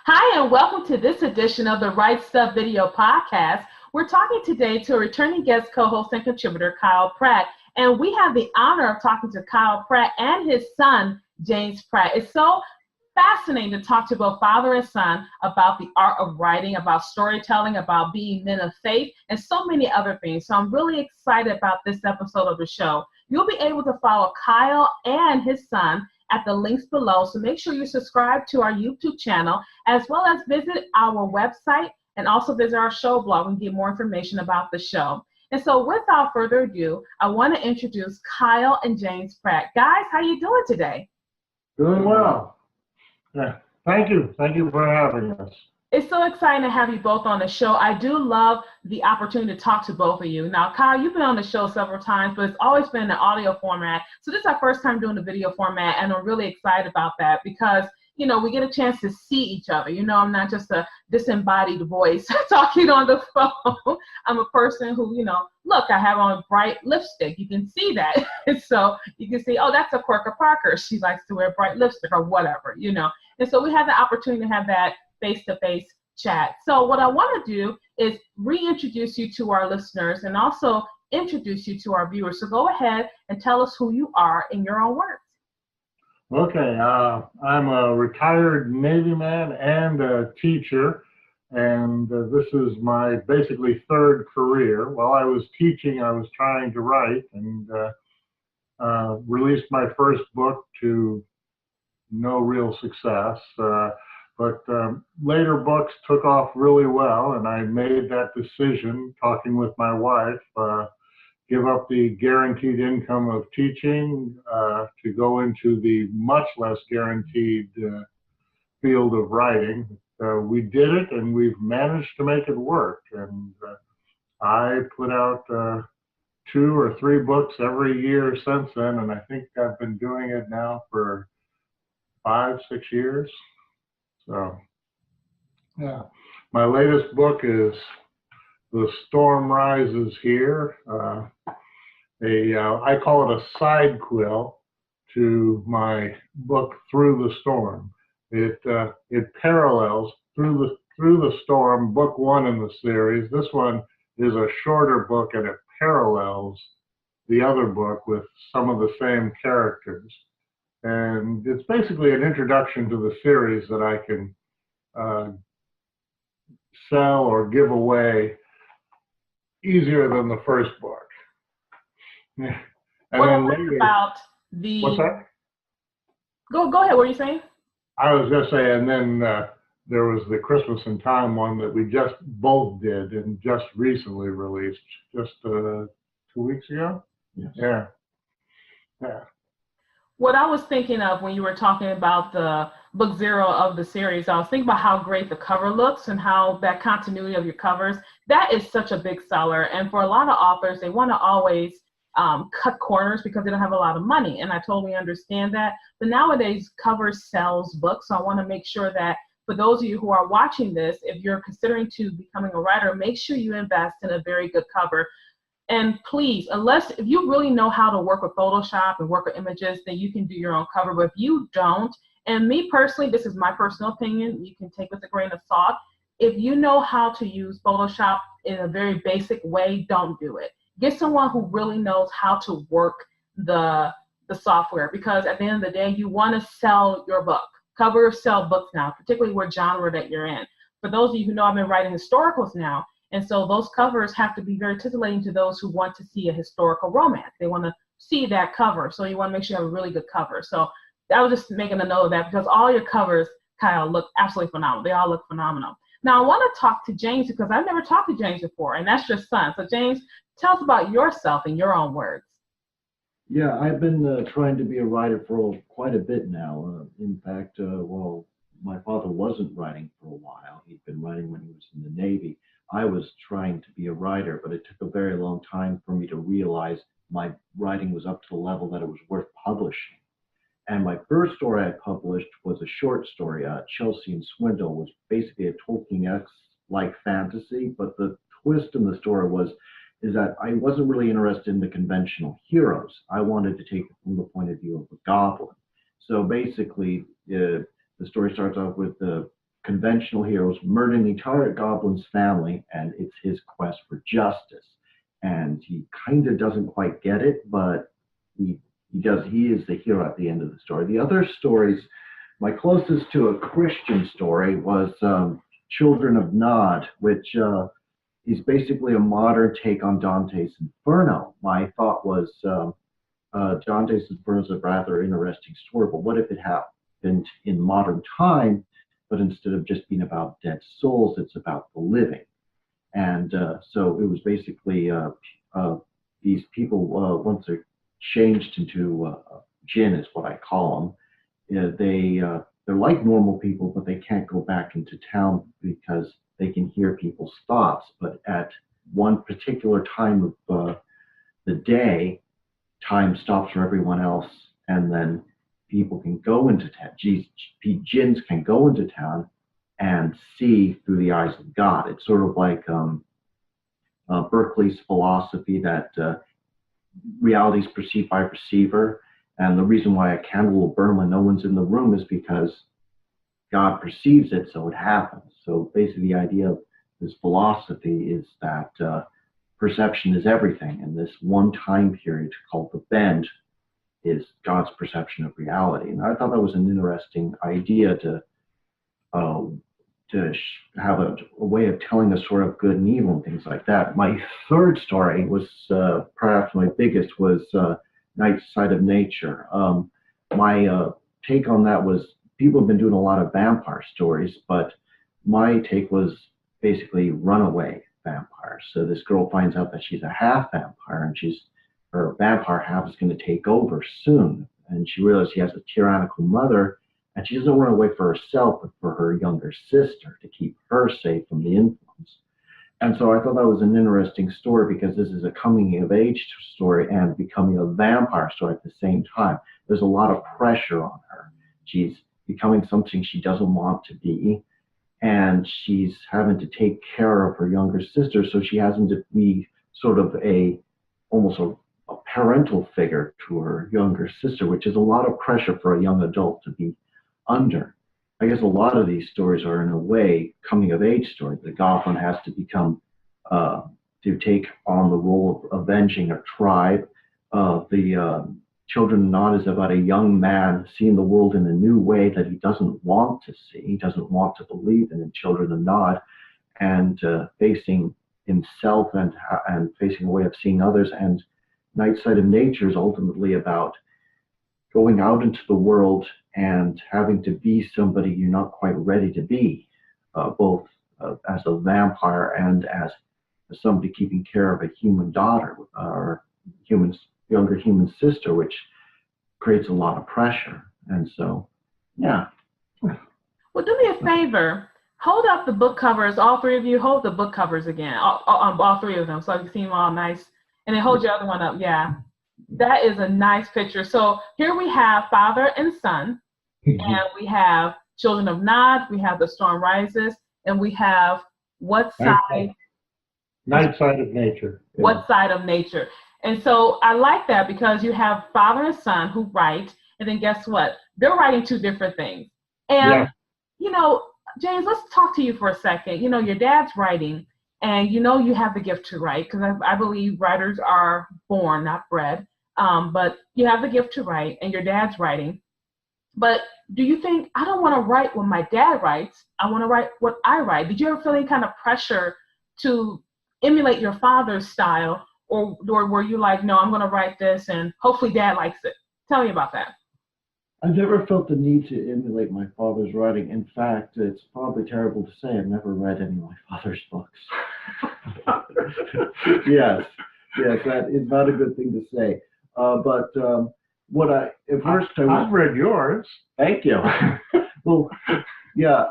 Hi, and welcome to this edition of the Right Stuff Video Podcast. We're talking today to a returning guest co-host and contributor, Kyle Pratt. And we have the honor of talking to Kyle Pratt and his son, James Pratt. It's so fascinating to talk to both father and son about the art of writing, about storytelling, about being men of faith, and so many other things. So I'm really excited about this episode of the show. You'll be able to follow Kyle and his son at the links below. So make sure you subscribe to our YouTube channel, as well as visit our website and also visit our show blog and get more information about the show. And so without further ado, I want to introduce Kyle and James Pratt. Guys, how you doing today? Doing well. Yeah. Thank you. Thank you for having us. It's so exciting to have you both on the show. I do love the opportunity to talk to both of you. Now, Kyle, you've been on the show several times, but it's always been in the audio format. So this is our first time doing the video format, and I'm really excited about that because, you know, we get a chance to see each other. You know, I'm not just a disembodied voice talking on the phone. I'm a person who, you know, look, I have on bright lipstick. You can see that. So you can see, oh, that's a Quirker Parker. She likes to wear bright lipstick or whatever, you know. And so we have the opportunity to have that face-to-face chat. So what I want to do is reintroduce you to our listeners and also introduce you to our viewers. So go ahead and tell us who you are in your own words. Okay, I'm a retired Navy man and a teacher, and this is my basically third career. While I was teaching, I was trying to write, and released my first book to no real success. But later books took off really well, and I made that decision, talking with my wife, give up the guaranteed income of teaching to go into the much less guaranteed field of writing. We did it, and we've managed to make it work. And I put out 2 or 3 books every year since then, and I think I've been doing it now for 5, 6 years. So, yeah. My latest book is The Storm Rises Here. I call it a sidequel to my book Through the Storm. It parallels Through the Storm, book 1 in the series. This one is a shorter book, and it parallels the other book with some of the same characters. And it's basically an introduction to the series that I can sell or give away easier than the first book. And what then later, about the... What's that? Go ahead, what are you saying? I was just saying, and then there was the Christmas in Time one that we just both did and just recently released, just 2 weeks ago. Yes. Yeah. What I was thinking of when you were talking about the book 0 of the series, I was thinking about how great the cover looks and how that continuity of your covers, that is such a big seller. And for a lot of authors, they want to always cut corners because they don't have a lot of money. And I totally understand that. But nowadays, cover sells books. So I want to make sure that for those of you who are watching this, if you're considering to becoming a writer, make sure you invest in a very good cover. And please, if you really know how to work with Photoshop and work with images, then you can do your own cover. But if you don't, and me personally, this is my personal opinion, you can take with a grain of salt. If you know how to use Photoshop in a very basic way, don't do it. Get someone who really knows how to work the software, because at the end of the day, you want to sell your book. Covers sell books now, particularly what genre that you're in. For those of you who know, I've been writing historicals now. And so those covers have to be very titillating to those who want to see a historical romance. They want to see that cover. So you want to make sure you have a really good cover. So I was just making a note of that because all your covers, Kyle, look absolutely phenomenal. They all look phenomenal. Now I want to talk to James because I've never talked to James before, and that's your son. So James, tell us about yourself in your own words. Yeah, I've been trying to be a writer for quite a bit now. In fact, well, my father wasn't writing for a while. He'd been writing when he was in the Navy. I was trying to be a writer, but it took a very long time for me to realize my writing was up to the level that it was worth publishing. And my first story I published was a short story, Chelsea and Swindle, was basically a Tolkien-esque-like fantasy, but the twist in the story is that I wasn't really interested in the conventional heroes. I wanted to take it from the point of view of a goblin. So basically, the story starts off with the conventional heroes murdering the entire goblin's family, and it's his quest for justice. And he kind of doesn't quite get it, but he does. He is the hero at the end of the story. The other stories, my closest to a Christian story was Children of Nod, which is basically a modern take on Dante's Inferno. My thought was Dante's Inferno is a rather interesting story, but what if it happened in modern time, but instead of just being about dead souls, it's about the living. And so it was basically these people, once they're changed into jinn, is what I call them, they're like normal people, but they can't go back into town because they can hear people's thoughts. But at one particular time of the day, time stops for everyone else, and then people can go into town. Jinns can go into town and see through the eyes of God. It's sort of like Berkeley's philosophy that reality is perceived by a perceiver, and the reason why a candle will burn when no one's in the room is because God perceives it, so it happens. So basically the idea of this philosophy is that perception is everything, and this one time period called the bend is God's perception of reality. And I thought that was an interesting idea to have a way of telling us sort of good and evil and things like that. My third story was perhaps my biggest, was Night Side of Nature. My take on that was, people have been doing a lot of vampire stories, but my take was basically runaway vampires. So this girl finds out that she's a half vampire, and her vampire half is going to take over soon. And she realizes she has a tyrannical mother, and she doesn't run away for herself, but for her younger sister, to keep her safe from the influence. And so I thought that was an interesting story, because this is a coming of age story and becoming a vampire story at the same time. There's a lot of pressure on her. She's becoming something she doesn't want to be, and she's having to take care of her younger sister, so she has to be sort of almost a parental figure to her younger sister, which is a lot of pressure for a young adult to be under. I guess a lot of these stories are, in a way, coming of age stories. The goblin has to become to take on the role of avenging a tribe. The Children of Nod is about a young man seeing the world in a new way that he doesn't want to see. He doesn't want to believe in Children of Nod, and facing himself and facing a way of seeing others. And Night Side of Nature is ultimately about going out into the world and having to be somebody you're not quite ready to be, both as a vampire and as somebody keeping care of a human daughter or younger human sister, which creates a lot of pressure. And so, yeah. Well, do me a favor. Hold up the book covers. All three of you, hold the book covers again. All three of them, so you can see them all nice. And then hold your other one up. Yeah. That is a nice picture. So here we have father and son, and we have Children of Nod, we have The Storm Rises, and we have What Side? Night Side of Nature. What Side of Nature? And so I like that, because you have father and son who write, and then guess what? They're writing two different things. And, you know, James, let's talk to you for a second. You know, your dad's writing, and you know you have the gift to write, because I believe writers are born, not bred. But you have the gift to write, and your dad's writing. But do you think, I don't want to write what my dad writes, I want to write what I write? Did you ever feel any kind of pressure to emulate your father's style? Or were you like, no, I'm going to write this and hopefully dad likes it? Tell me about that. I never felt the need to emulate my father's writing. In fact, it's probably terrible to say, I've never read any of my father's books. Yes, that is not a good thing to say. But I've read yours. Thank you. Well, yeah,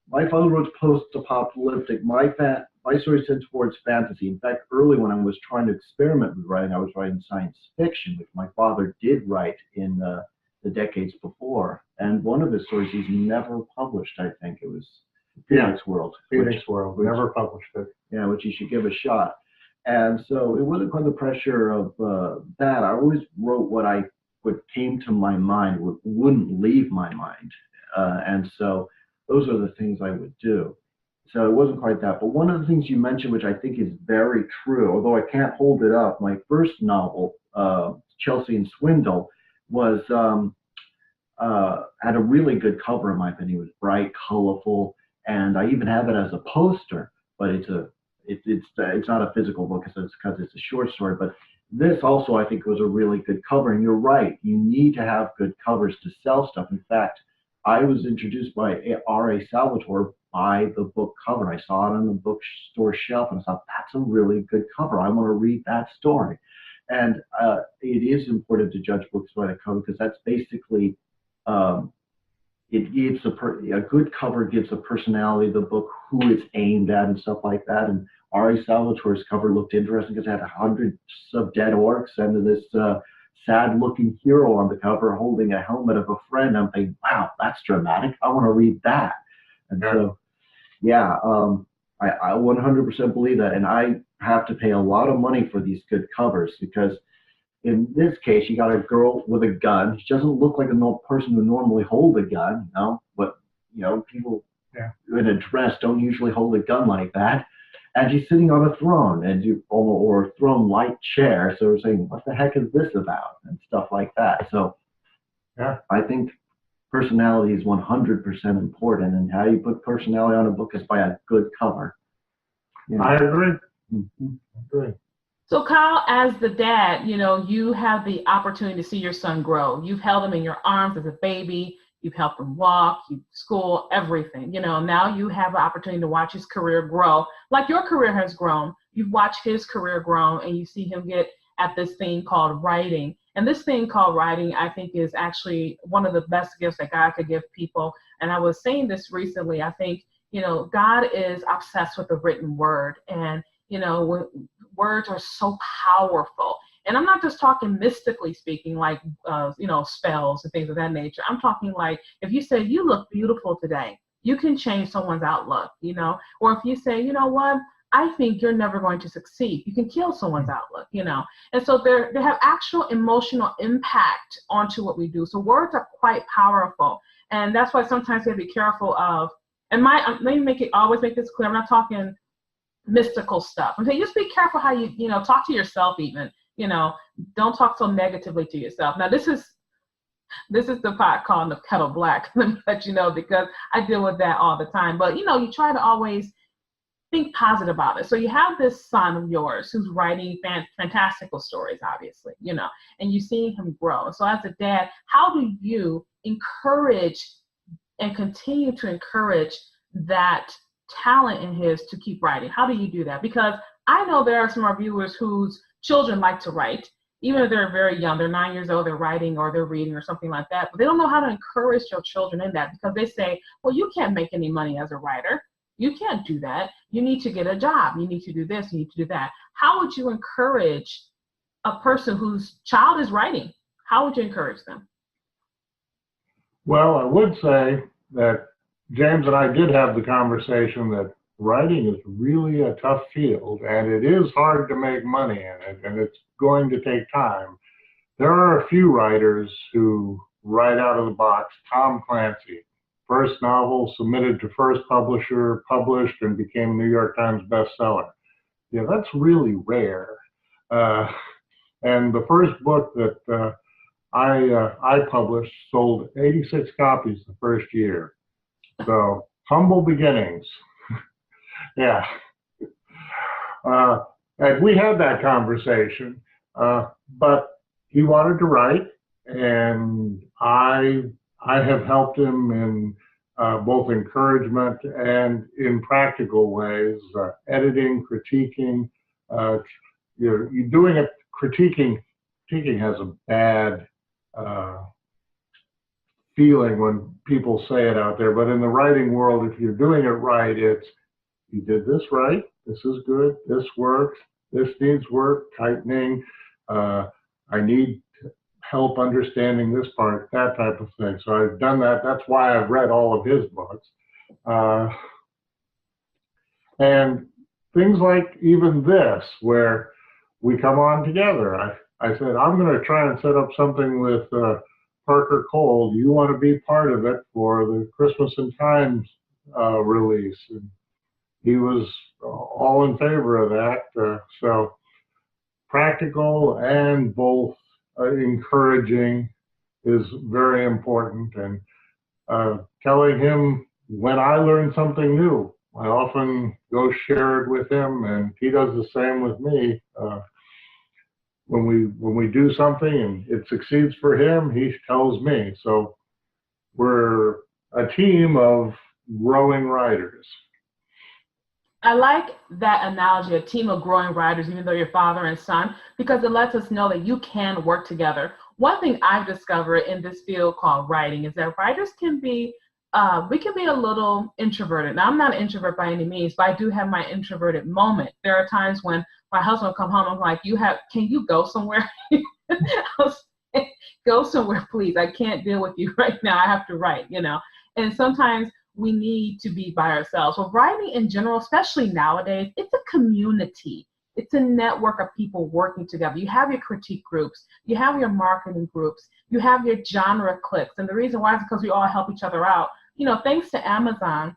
my father wrote post-apocalyptic. My stories tend towards fantasy. In fact, early when I was trying to experiment with writing, I was writing science fiction, which my father did write in the decades before. And one of his stories he's never published, I think. It was Phoenix World. Phoenix World. We never published it. Yeah, which you should give a shot. And so it wasn't quite the pressure of that. I always wrote what came to my mind, what wouldn't leave my mind. And so those are the things I would do. So it wasn't quite that. But one of the things you mentioned, which I think is very true, although I can't hold it up, my first novel, Chelsea and Swindle, was had a really good cover in my opinion. It was bright, colorful, and I even have it as a poster. But it's not a physical book because it's a short story. But this also I think was a really good cover. And you're right, you need to have good covers to sell stuff. In fact, I was introduced by R.A. Salvatore by the book cover. I saw it on the bookstore shelf and I thought, that's a really good cover. I want to read that story. And it is important to judge books by the cover because that's basically, it gives a good cover gives a personality to the book, who it's aimed at and stuff like that. And R.A. Salvatore's cover looked interesting because it had hundreds of dead orcs and this sad-looking hero on the cover holding a helmet of a friend. I'm thinking, wow, that's dramatic. I want to read that. And so, yeah, I 100% believe that. And I have to pay a lot of money for these good covers because in this case, you got a girl with a gun. She doesn't look like a person who normally hold a gun, you know, but, you know, people in a dress don't usually hold a gun like that. And she's sitting on a throne or a throne-like chair. So we're saying, what the heck is this about? And stuff like that. So yeah, I think personality is 100% important. And how you put personality on a book is by a good cover. You know? I agree. Mm-hmm. I agree. So Kyle, as the dad, you know, you have the opportunity to see your son grow. You've held him in your arms as a baby. You've helped him walk, school, everything. You know, now you have an opportunity to watch his career grow. Like your career has grown. You've watched his career grow and you see him get at this thing called writing. And this thing called writing, I think, is actually one of the best gifts that God could give people. And I was saying this recently. I think, you know, God is obsessed with the written word. And, you know, words are so powerful. And I'm not just talking mystically speaking, like, you know, spells and things of that nature. I'm talking like if you say, you look beautiful today, you can change someone's outlook, you know, or if you say, you know what, I think you're never going to succeed, you can kill someone's outlook, you know. And so they have actual emotional impact onto what we do. So words are quite powerful. And that's why sometimes we have to be careful of, and let me always make this clear, I'm not talking mystical stuff. I'm saying just be careful how you know, talk to yourself even. You know, don't talk so negatively to yourself. Now, this is the pot calling the kettle black. Let me let you know, because I deal with that all the time. But, you know, you try to always think positive about it. So you have this son of yours who's writing fantastical stories, obviously, you know, and you're seeing him grow. So as a dad, how do you encourage and continue to encourage that talent in his to keep writing? How do you do that? Because I know there are some of our viewers whose children like to write, even if they're very young, they're 9 years old, they're writing or they're reading or something like that, but they don't know how to encourage your children in that because they say, well, you can't make any money as a writer. You can't do that. You need to get a job. You need to do this. You need to do that. How would you encourage a person whose child is writing? How would you encourage them? Well, I would say that James and I did have the conversation that writing is really a tough field and it is hard to make money in it and it's going to take time. There are a few writers who write out of the box. Tom Clancy, first novel submitted to first publisher, published and became a New York Times bestseller. Yeah, that's really rare. And the first book that I published sold 86 copies the first year. So humble beginnings. Yeah. And we had that conversation, but he wanted to write, and I have helped him in both encouragement and in practical ways, editing, critiquing. You're doing it, critiquing has a bad feeling when people say it out there, but in the writing world, if you're doing it right, it's, you did this right, this is good, this works, this needs work, tightening, I need help understanding this part, that type of thing. So I've done that. That's why I've read all of his books. And things like even this, where we come on together. I said, I'm going to try and set up something with Parker Cole. Do you want to be part of it for the Christmas and Times release. And he was all in favor of that. So practical and both encouraging is very important. And telling him when I learn something new, I often go share it with him, and he does the same with me. When we do something and it succeeds for him, he tells me. So we're a team of growing writers. I like that analogy, a team of growing writers, even though you're father and son, because it lets us know that you can work together. One thing I've discovered in this field called writing is that writers can be, we can be a little introverted. Now, I'm not an introvert by any means, but I do have my introverted moment. There are times when my husband will come home, I'm like, can you go somewhere? I'll say, go somewhere, please. I can't deal with you right now. I have to write, And sometimes we need to be by ourselves. Well, writing in general, especially nowadays, it's a community. It's a network of people working together. You have your critique groups, you have your marketing groups, you have your genre cliques. And the reason why is because we all help each other out. Thanks to Amazon,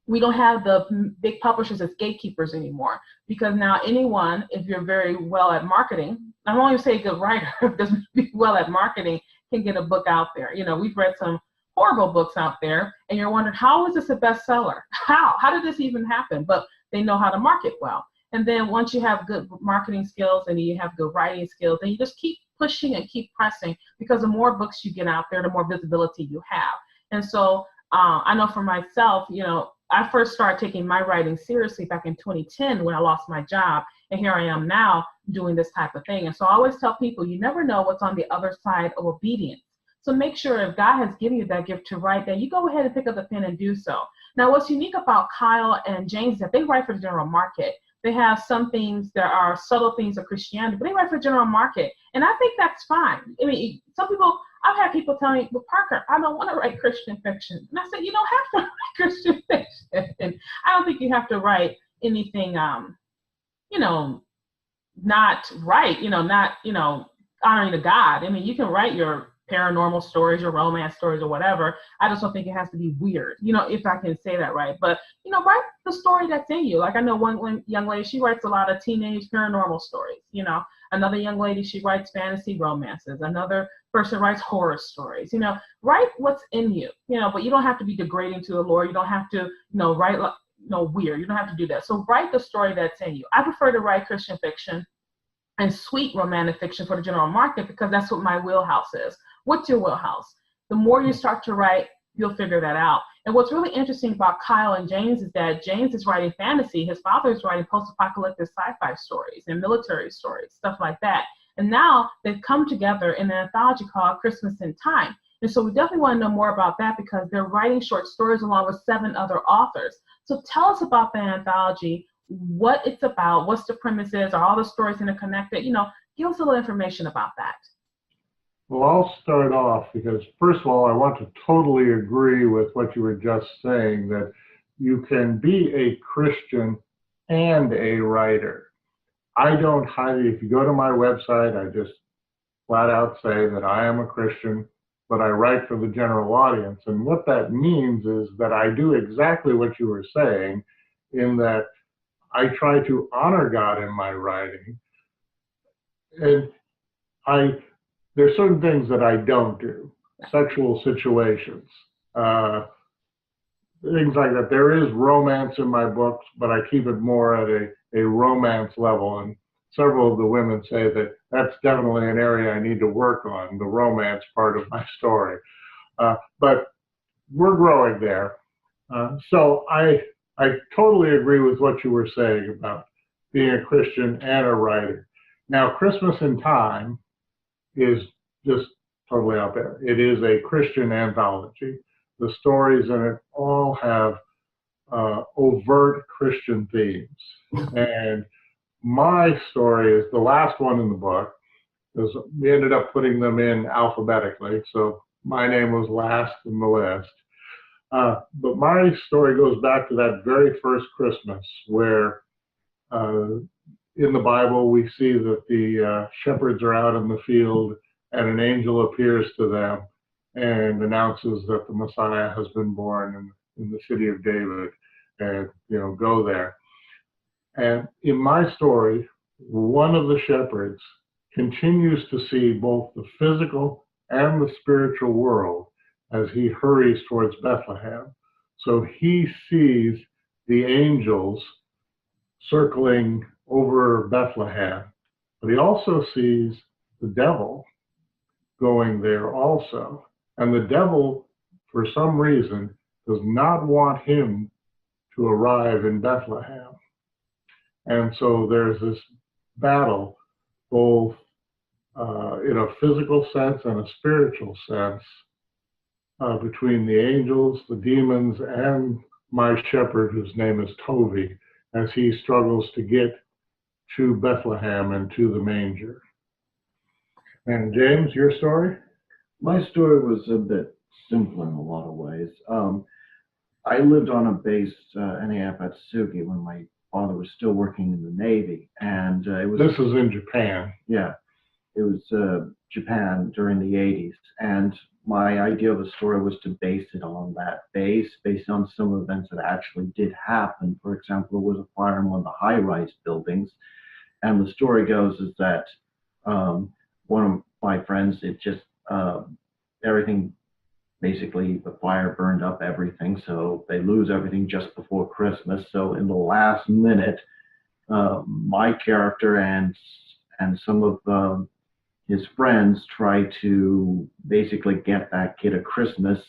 we don't have the big publishers as gatekeepers anymore, because now anyone, if you're very well at marketing, I won't even say a good writer, doesn't be well at marketing, can get a book out there. We've read some horrible books out there, and you're wondering, how is this a bestseller? How did this even happen? But they know how to market well. And then once you have good marketing skills and you have good writing skills, then you just keep pushing and keep pressing, because the more books you get out there, the more visibility you have. And so I know for myself, I first started taking my writing seriously back in 2010 when I lost my job. And here I am now doing this type of thing. And so I always tell people, you never know what's on the other side of obedience. So make sure if God has given you that gift to write, that you go ahead and pick up the pen and do so. Now, what's unique about Kyle and James is that they write for the general market. They have some things that are subtle things of Christianity, but they write for the general market. And I think that's fine. I mean, some people, I've had people tell me, well, Parker, I don't want to write Christian fiction. And I said, you don't have to write Christian fiction. And I don't think you have to write anything, not right, not, honoring to God. I mean, you can write your paranormal stories, your romance stories, or whatever. I just don't think it has to be weird, if I can say that right. But, write the story that's in you. Like I know one young lady, she writes a lot of teenage paranormal stories. Another young lady, she writes fantasy romances. Another person writes horror stories. Write what's in you, but you don't have to be degrading to the Lord. You don't have to, write weird. You don't have to do that. So write the story that's in you. I prefer to write Christian fiction and sweet romantic fiction for the general market, because that's what my wheelhouse is. What's your wheelhouse? The more you start to write, you'll figure that out. And what's really interesting about Kyle and James is that James is writing fantasy. His father is writing post-apocalyptic sci-fi stories and military stories, stuff like that. And now they've come together in an anthology called Christmas in Time. And so we definitely want to know more about that, because they're writing short stories along with 7 other authors. So tell us about the anthology, what it's about, what's the premise is, are all the stories interconnected? Give us a little information about that. Well, I'll start off because, first of all, I want to totally agree with what you were just saying, that you can be a Christian and a writer. I don't highly, if you go to my website, I just flat out say that I am a Christian, but I write for the general audience. And what that means is that I do exactly what you were saying, in that I try to honor God in my writing. And there's certain things that I don't do, sexual situations, things like that. There is romance in my books, but I keep it more at a romance level. And several of the women say that that's definitely an area I need to work on, the romance part of my story. But we're growing there. So I totally agree with what you were saying about being a Christian and a writer. Now, Christmas in Time is just totally out there. It is a Christian anthology. The stories in it all have overt Christian themes. And my story is the last one in the book, because we ended up putting them in alphabetically. So my name was last in the list. But my story goes back to that very first Christmas, where in the Bible we see that the shepherds are out in the field and an angel appears to them and announces that the Messiah has been born, and in the city of David, and go there. And in my story, one of the shepherds continues to see both the physical and the spiritual world as he hurries towards Bethlehem. So he sees the angels circling over Bethlehem, but he also sees the devil going there also. And the devil, for some reason, does not want him to arrive in Bethlehem. And so there's this battle, both in a physical sense and a spiritual sense, between the angels, the demons, and my shepherd, whose name is Toby, as he struggles to get to Bethlehem and to the manger. And James, your story? My story was a bit simpler in a lot of ways. I lived on a base NAF at Sugi when my father was still working in the Navy, and it was. This is in Japan. Yeah, it was Japan during the 80s, and my idea of a story was to base it on that base, based on some events that actually did happen. For example, there was a fire in one of the high-rise buildings, and the story goes is that one of my friends, it just everything. Basically, the fire burned up everything, so they lose everything just before Christmas. So in the last minute, my character and some of his friends try to basically get that kid a Christmas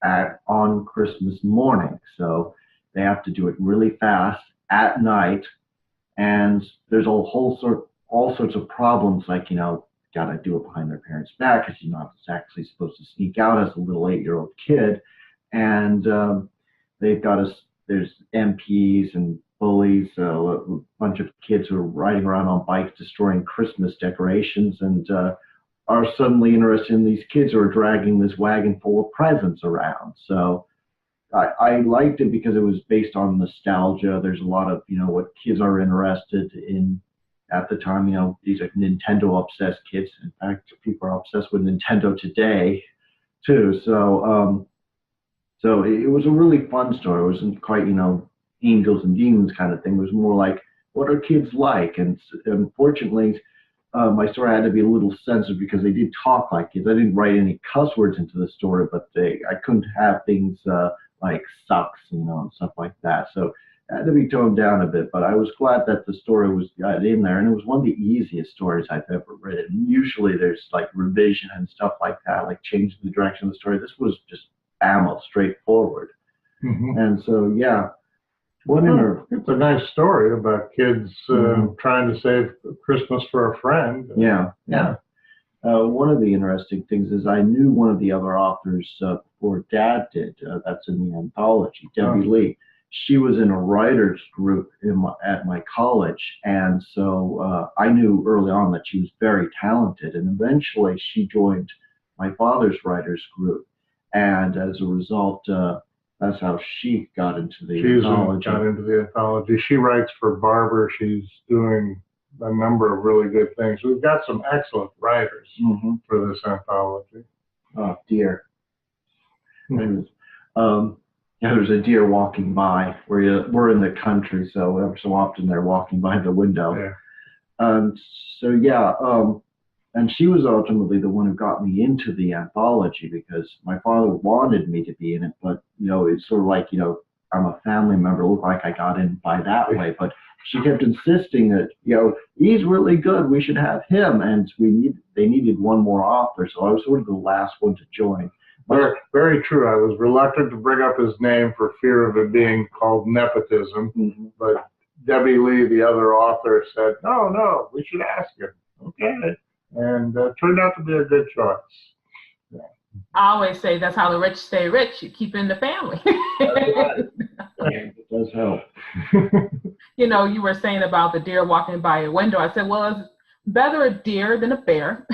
on Christmas morning. So they have to do it really fast at night, and there's all sorts of problems, like got to do it behind their parents' back because you're not exactly supposed to sneak out as a little 8-year-old kid. And they've got there's MPs and bullies, a bunch of kids who are riding around on bikes destroying Christmas decorations, and are suddenly interested in these kids who are dragging this wagon full of presents around. So I liked it because it was based on nostalgia. There's a lot of, what kids are interested in. At the time, these are Nintendo-obsessed kids. In fact, people are obsessed with Nintendo today, too. So, so it was a really fun story. It wasn't quite, angels and demons kind of thing. It was more like, what are kids like? And unfortunately, my story had to be a little censored because they did talk like kids. I didn't write any cuss words into the story, but I couldn't have things like sucks, and stuff like that. So had to be toned down a bit, but I was glad that the story was got in there, and it was one of the easiest stories I've ever written. Usually there's like revision and stuff like that, like changing the direction of the story. This was just ammo, straightforward. Mm-hmm. And so, yeah. It's a nice story about kids trying to save Christmas for a friend. Yeah. One of the interesting things is I knew one of the other authors before Dad did. That's in the anthology, Debbie Lee. She was in a writers group at my college, and so I knew early on that she was very talented, and eventually she joined my father's writers group, and as a result, that's how she got into the anthology. Got into the anthology. She writes for Barber. She's doing a number of really good things. We've got some excellent writers for this anthology. Oh, dear. There's a deer walking by. We're in the country, so ever so often they're walking by the window. Yeah. And she was ultimately the one who got me into the anthology because my father wanted me to be in it, but it's sort of like I'm a family member. It looked like I got in by that way, but she kept insisting that he's really good. We should have him, and they needed one more author, so I was sort of the last one to join. Very, very true. I was reluctant to bring up his name for fear of it being called nepotism, but Debbie Lee, the other author, said, no, we should ask him. Okay. And turned out to be a good choice. Yeah. I always say that's how the rich stay rich. You keep in the family. It does help. You were saying about the deer walking by your window. I said, well, it's better a deer than a bear.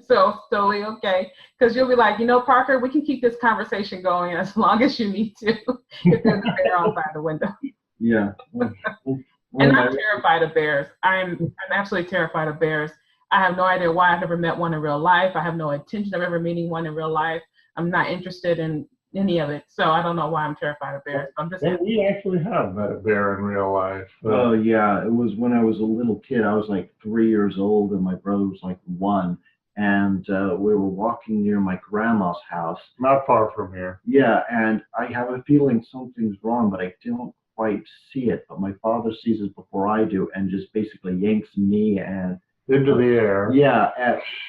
So totally okay. Because you'll be like, Parker, we can keep this conversation going as long as you need to. If there's a bear outside the window. Yeah. And I'm terrified of bears. I'm absolutely terrified of bears. I have no idea why. I've never met one in real life. I have no intention of ever meeting one in real life. I'm not interested in any of it. So I don't know why I'm terrified of bears. I'm just Well, we actually have met a bear in real life. Oh yeah, it was when I was a little kid. I was like 3 years old, and my brother was like 1, and we were walking near my grandma's house. Not far from here. Yeah, and I have a feeling something's wrong, but I don't quite see it. But my father sees it before I do, and just basically yanks me and Into the air. yeah,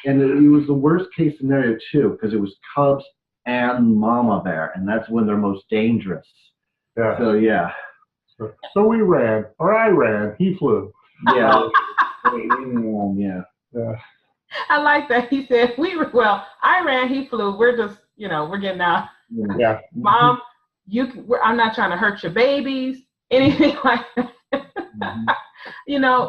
and it was the worst case scenario too, because it was cubs and mama bear, and that's when they're most dangerous. Yeah. So yeah. So we ran, or I ran. He flew. Yeah. Yeah. Yeah. I like that. He said, I ran, he flew. We're just, we're getting out. Yeah. Mom, I'm not trying to hurt your babies, anything like that.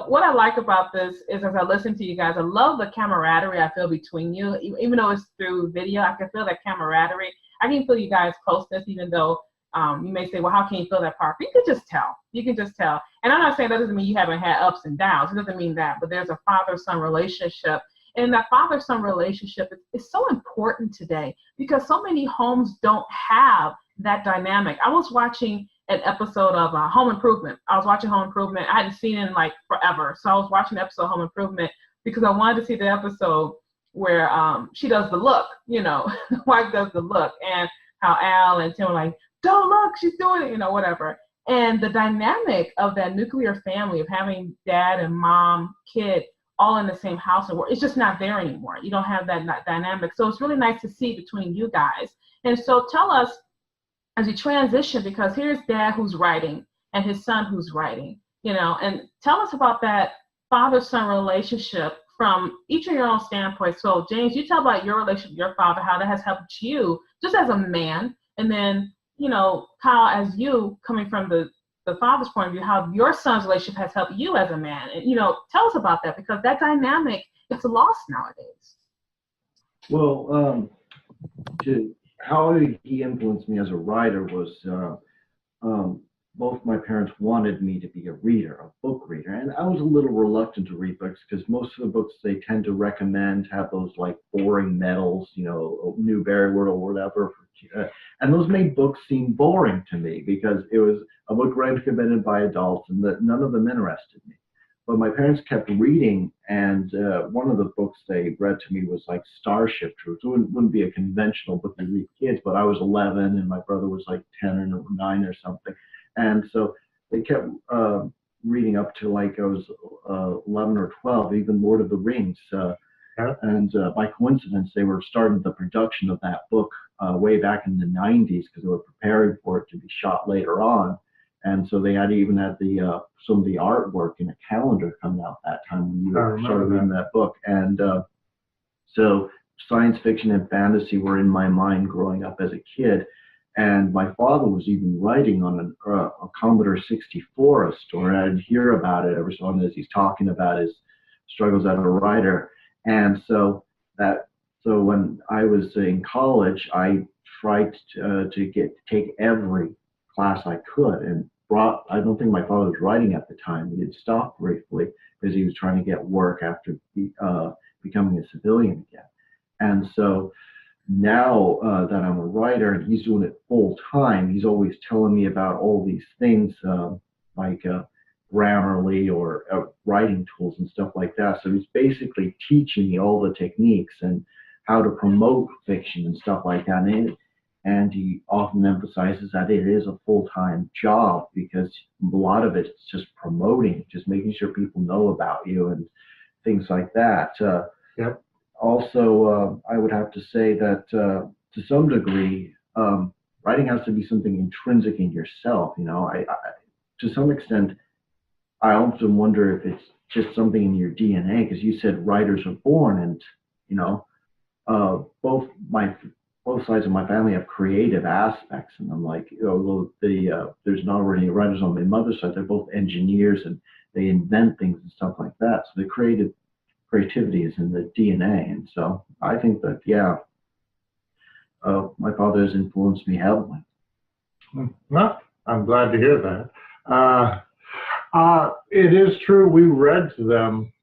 What I like about this is as I listen to you guys, I love the camaraderie I feel between you. Even though it's through video, I can feel that camaraderie. I can feel you guys' closeness, even though you may say, well, how can you feel that part? But you can just tell. You can just tell. And I'm not saying that doesn't mean you haven't had ups and downs. It doesn't mean that. But there's a father-son relationship. And that father-son relationship is so important today because so many homes don't have that dynamic. I was watching an episode of Home Improvement. I hadn't seen it in like forever. So I was watching the episode of Home Improvement because I wanted to see the episode where she does the look, the wife does the look, and how Al and Tim are like, don't look, she's doing it, whatever. And the dynamic of that nuclear family of having dad and mom, kid, all in the same house and work, it's just not there anymore. You don't have that dynamic. So it's really nice to see between you guys. And so tell us, as you transition, because here's dad who's writing and his son who's writing, and tell us about that father-son relationship from each of your own standpoints. So James, you tell about your relationship with your father, how that has helped you just as a man, and then, Kyle, as you coming from the father's point of view, how your son's relationship has helped you as a man. And, tell us about that, because that dynamic is lost nowadays. Well, how he influenced me as a writer was both my parents wanted me to be a reader, a book reader, and I was a little reluctant to read books because most of the books they tend to recommend have those like boring medals, Newbery Award or whatever, and those made books seem boring to me because it was a book recommended by adults and that none of them interested me. But my parents kept reading, and one of the books they read to me was like Starship Troopers. It wouldn't be a conventional book to read kids, but I was 11 and my brother was like 10 or 9 or something. And so they kept reading up to like I was 11 or 12, even Lord of the Rings. And by coincidence, they were starting the production of that book way back in the 90s because they were preparing for it to be shot later on. And so they even had some of the artwork in a calendar coming out that time when you started reading that book. And so science fiction and fantasy were in my mind growing up as a kid. And my father was even writing on a Commodore 64, a story. I'd hear about it every so often as he's talking about his struggles as a writer. And so when I was in college, I tried to take every class I could, and I don't think my father was writing at the time. He had stopped briefly because he was trying to get work after becoming a civilian again. And so now that I'm a writer and he's doing it full time, he's always telling me about all these things like Grammarly or writing tools and stuff like that. So he's basically teaching me all the techniques and how to promote fiction and stuff like that. And he often emphasizes that it is a full-time job because a lot of it's just promoting, just making sure people know about you and things like that. Yep. Also, I would have to say that to some degree, writing has to be something intrinsic in yourself. I to some extent, I often wonder if it's just something in your DNA, because you said writers are born, and both sides of my family have creative aspects, and I'm like, there's not really writers on my mother's side. They're both engineers and they invent things and stuff like that. So the creativity is in the DNA, and so I think that my father has influenced me heavily. Well, I'm glad to hear that. It is true. We read to them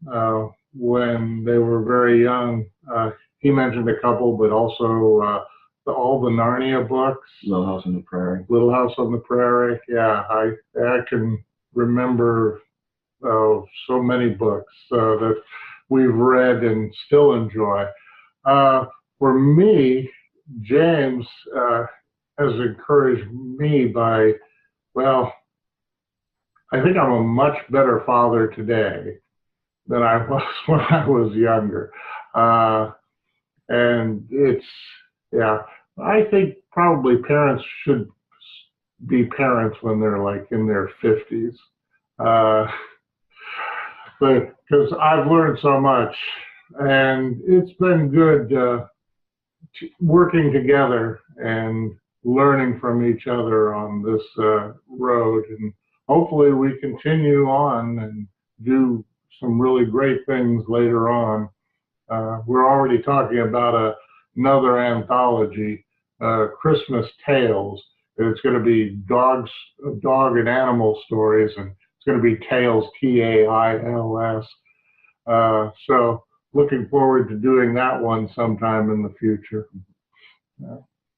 when they were very young. He mentioned a couple, but also all the Narnia books. Little House on the Prairie. Little House on the Prairie. Yeah, I can remember so many books that we've read and still enjoy. For me, James has encouraged me by, well, I think I'm a much better father today than I was when I was younger. And it's, yeah, I think probably parents should be parents when they're like in their 50s. But because I've learned so much, and it's been good working together and learning from each other on this road. And hopefully we continue on and do some really great things later on. We're already talking about another anthology, Christmas Tales. It's going to be dog and animal stories, and it's going to be Tales, Tails. So looking forward to doing that one sometime in the future.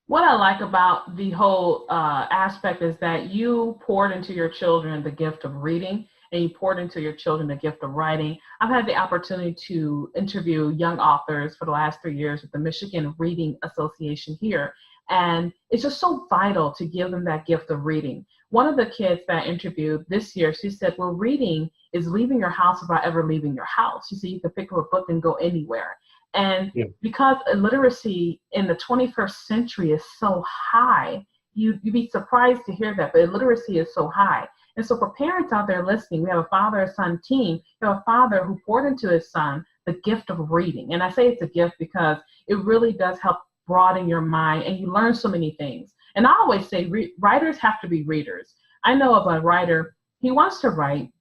What I like about the whole aspect is that you poured into your children the gift of reading, and you poured into your children the gift of writing. I've had the opportunity to interview young authors for the last 3 years with the Michigan Reading Association here. And it's just so vital to give them that gift of reading. One of the kids that I interviewed this year, she said, well, reading is leaving your house without ever leaving your house. She said you can pick up a book and go anywhere. And because illiteracy in the 21st century is so high, you'd be surprised to hear that, but illiteracy is so high. And so for parents out there listening, we have a father-son team. We have a father who poured into his son the gift of reading. And I say it's a gift because it really does help broaden your mind, and you learn so many things. And I always say writers have to be readers. I know of a writer, he wants to write,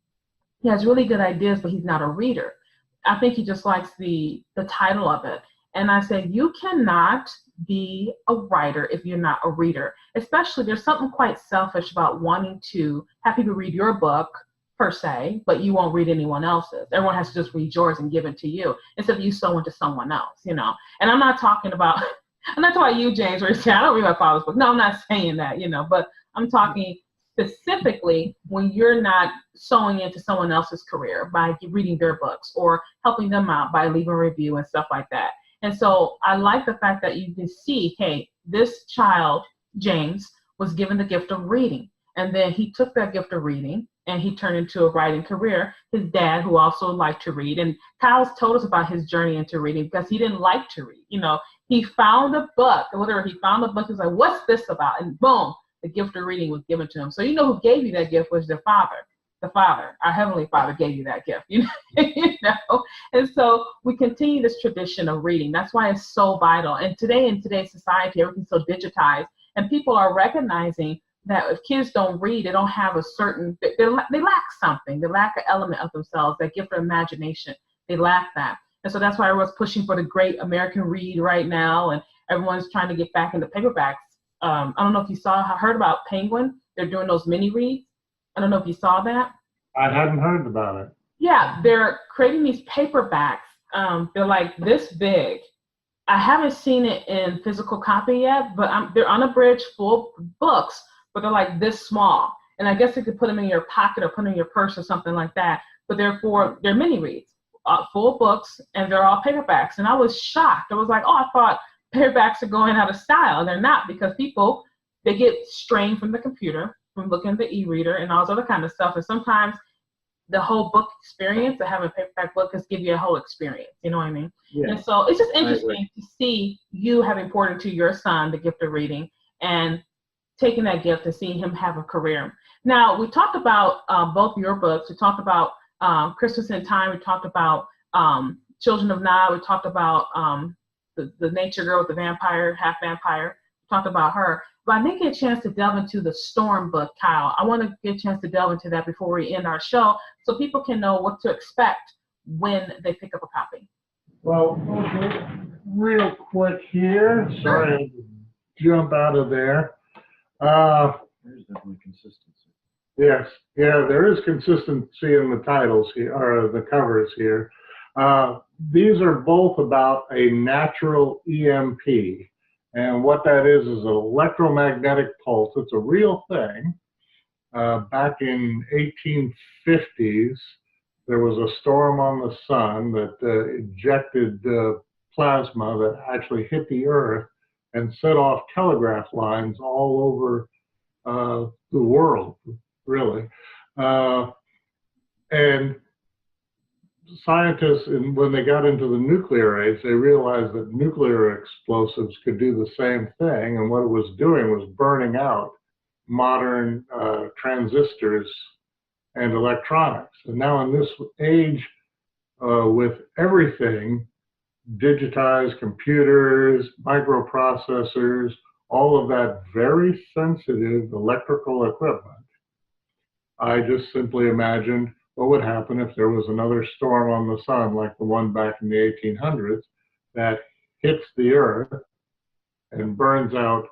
he has really good ideas, but he's not a reader. I think he just likes the title of it. And I say, you cannot be a writer if you're not a reader. Especially, there's something quite selfish about wanting to have people read your book, per se, but you won't read anyone else's. Everyone has to just read yours and give it to you, instead of you sowing to someone else, you know. And I'm not talking about you, James, where you say, I don't read my father's book. No, I'm not saying that, you know, but I'm talking specifically when you're not sowing into someone else's career by reading their books or helping them out by leaving a review and stuff like that. And so I like the fact that you can see, hey, this child, James, was given the gift of reading. And then he took that gift of reading and he turned into a writing career. His dad, who also liked to read, and Kyle's told us about his journey into reading because he didn't like to read. You know, he found a book, literally, he found a book. He was like, what's this about? And boom, the gift of reading was given to him. So you know who gave you that gift was your father. The Father, our Heavenly Father, gave you that gift, you know? And so we continue this tradition of reading. That's why it's so vital. And today, in today's society, everything's so digitized, and people are recognizing that if kids don't read, they don't have a certain, they lack something. They lack an element of themselves, that gift of imagination. They lack that. And so that's why everyone's pushing for the great American read right now, and everyone's trying to get back into paperbacks. I don't know if you heard about Penguin. They're doing those mini reads. I don't know if you saw that. I hadn't heard about it. Yeah, they're creating these paperbacks. They're like this big. I haven't seen it in physical copy yet, but they're unabridged full books, but they're like this small. And I guess you could put them in your pocket or put them in your purse or something like that. But they're mini reads, full books, and they're all paperbacks. And I was shocked. I was like, oh, I thought paperbacks are going out of style. And they're not, because people, they get strained from the computer, from looking at the e-reader and all this other kind of stuff. And sometimes the whole book experience of having a paperback book is give you a whole experience. You know what I mean? Yeah. And so it's just interesting to see you having poured into your son the gift of reading and taking that gift and seeing him have a career. Now, we talked about both your books. We talked about Christmas in Time. We talked about Children of Nod. We talked about the nature girl with the vampire, half vampire. We talked about her. But I didn't get a chance to delve into the Storm book, Kyle. I want to get a chance to delve into that before we end our show so people can know what to expect when they pick up a copy. Well, okay, real quick here. Sorry to jump out of there. There's definitely consistency. Yes, yeah, there is consistency in the titles here, or the covers here. These are both about a natural EMP. And what that is an electromagnetic pulse. It's a real thing. Back in 1850s, there was a storm on the sun that ejected plasma that actually hit the Earth and set off telegraph lines all over the world, really. And scientists, when they got into the nuclear age, they realized that nuclear explosives could do the same thing, and what it was doing was burning out modern transistors and electronics. And now in this age, with everything, digitized computers, microprocessors, all of that very sensitive electrical equipment, I just simply imagined what would happen if there was another storm on the sun like the one back in the 1800s that hits the Earth and burns out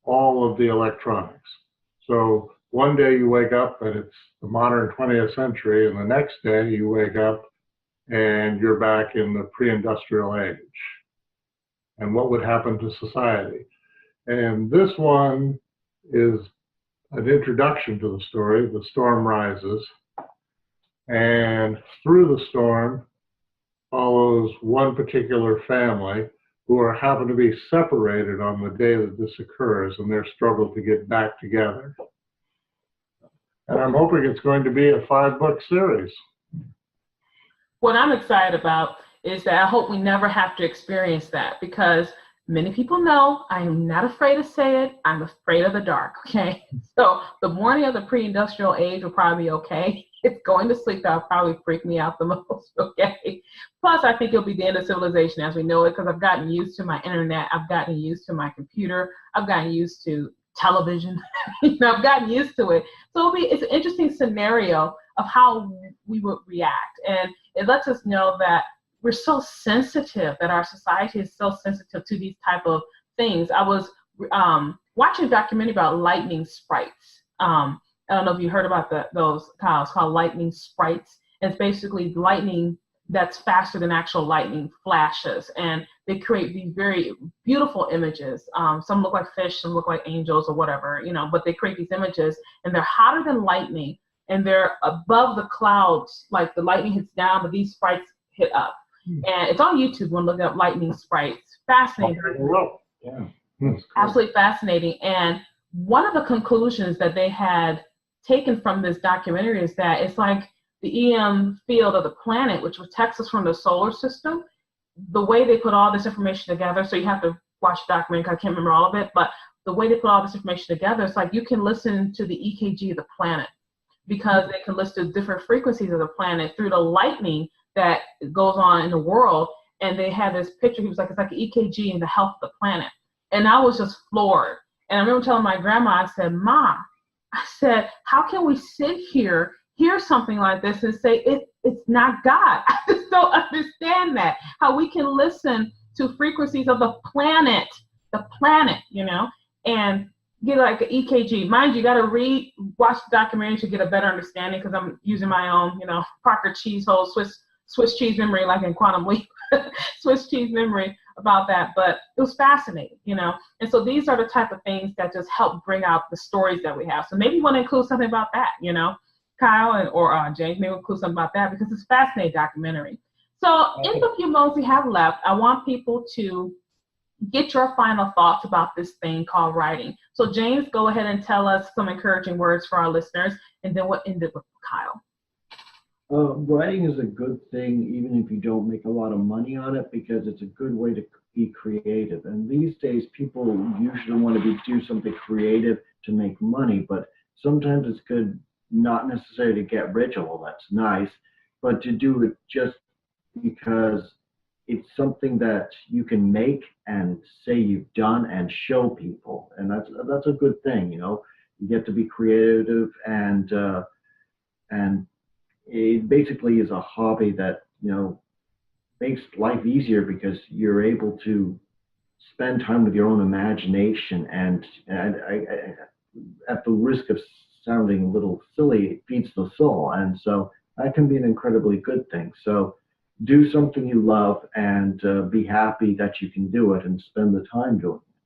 all of the electronics. So one day you wake up and it's the modern 20th century, and the next day you wake up and you're back in the pre-industrial age. And what would happen to society? And this one is an introduction to the story. The storm rises, and through the storm follows one particular family who happen to be separated on the day that this occurs, and their struggle to get back together. And I'm hoping it's going to be a 5-book series. What I'm excited about is that I hope we never have to experience that, because many people know I am not afraid to say it. I'm afraid of the dark, okay? So the morning of the pre-industrial age will probably be okay. It's going to sleep that'll probably freak me out the most, okay? Plus, I think it'll be the end of civilization as we know it, because I've gotten used to my internet. I've gotten used to my computer. I've gotten used to television. I've gotten used to it. So it's an interesting scenario of how we would react. And it lets us know that we're so sensitive, that our society is so sensitive to these type of things. I was watching a documentary about lightning sprites. I don't know if you heard about those, Kyle. It's called lightning sprites. It's basically lightning that's faster than actual lightning flashes. And they create these very beautiful images. Some look like fish, some look like angels or whatever, but they create these images, and they're hotter than lightning, and they're above the clouds. Like the lightning hits down, but these sprites hit up. And it's on YouTube when looking up lightning sprites. Fascinating. Yeah. Absolutely fascinating. And one of the conclusions that they had taken from this documentary is that it's like the EM field of the planet, which protects us from the solar system. The way they put all this information together, so you have to watch the documentary because I can't remember all of it, but the way they put all this information together, it's like you can listen to the EKG of the planet, because they can listen to different frequencies of the planet through the lightning that goes on in the world. And they had this picture, he was like, it's like an EKG in the health of the planet. And I was just floored. And I remember telling my grandma, I said, Ma, I said, how can we sit here, hear something like this and say it's not God? I just don't understand that. How we can listen to frequencies of the planet, and get like an EKG. Mind you, you got to watch the documentary to get a better understanding, because I'm using my own, Parker cheese hole, Swiss cheese memory, like in Quantum Leap, Swiss cheese memory about that. But it was fascinating, And so these are the type of things that just help bring out the stories that we have. So maybe you want to include something about that, Kyle or James, maybe include something about that, because it's a fascinating documentary. So in the few moments we have left, I want people to get your final thoughts about this thing called writing. So James, go ahead and tell us some encouraging words for our listeners, and then we'll end it with Kyle. Writing is a good thing, even if you don't make a lot of money on it, because it's a good way to be creative. And these days, people usually want to do something creative to make money, but sometimes it's good not necessarily to get rich, although that's nice, but to do it just because it's something that you can make and say you've done and show people. And that's a good thing, You get to be creative, and it basically is a hobby that, makes life easier, because you're able to spend time with your own imagination, and I, at the risk of sounding a little silly, it feeds the soul. And so that can be an incredibly good thing. So do something you love, and be happy that you can do it and spend the time doing it.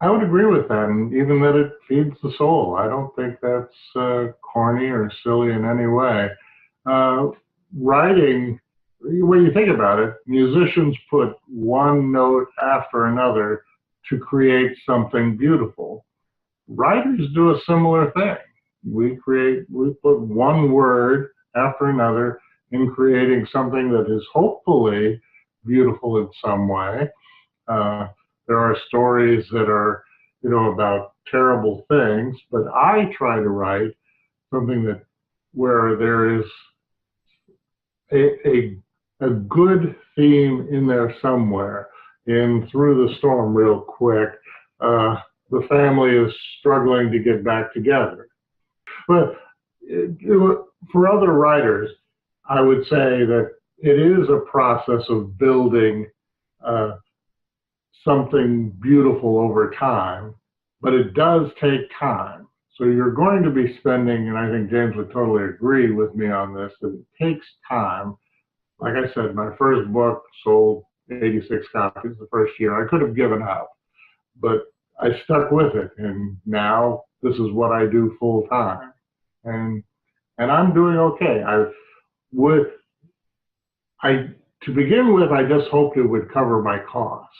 I would agree with that, and even that it feeds the soul. I don't think that's corny or silly in any way. Uh, Writing, when you think about it, musicians put one note after another to create something beautiful. Writers do a similar thing. We put one word after another in creating something that is hopefully beautiful in some way. Uh, there are stories that are, about terrible things, but I try to write something that where there is a good theme in there somewhere. In Through the Storm, real quick, the family is struggling to get back together. But for other writers, I would say that it is a process of building uh, something beautiful over time, but it does take time. So you're going to be spending, and I think James would totally agree with me on this, that it takes time. Like I said, my first book sold 86 copies the first year. I could have given up, but I stuck with it, and now this is what I do full time, and I'm doing okay. To begin with, I just hoped it would cover my costs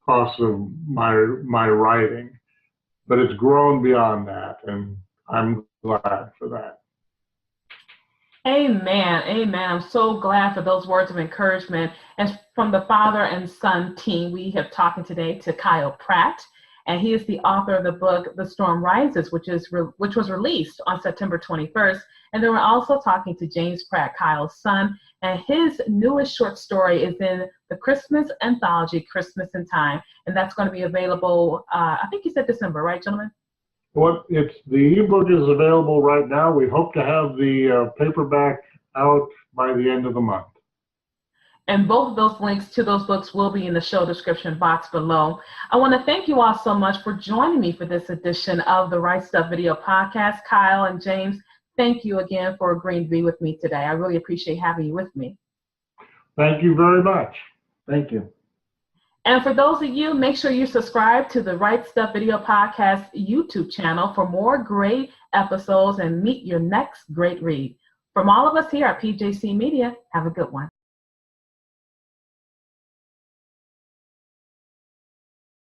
of my writing, but it's grown beyond that, and I'm glad for that. Amen. Amen. I'm so glad for those words of encouragement. And from the father and son team, we have talking today to Kyle Pratt, and he is the author of the book The Storm Rises, which was released on September 21st. And then we're also talking to James Pratt, Kyle's son, and his newest short story is in the Christmas anthology, Christmas in Time, and that's going to be available, I think you said December, right, gentlemen? Well, the ebook is available right now. We hope to have the paperback out by the end of the month. And both of those links to those books will be in the show description box below. I want to thank you all so much for joining me for this edition of the Right Stuff Video Podcast. Kyle and James, thank you again for agreeing to be with me today. I really appreciate having you with me. Thank you very much. Thank you. And for those of you, make sure you subscribe to the Right Stuff Video Podcast YouTube channel for more great episodes and meet your next great read. From all of us here at PJC Media, have a good one.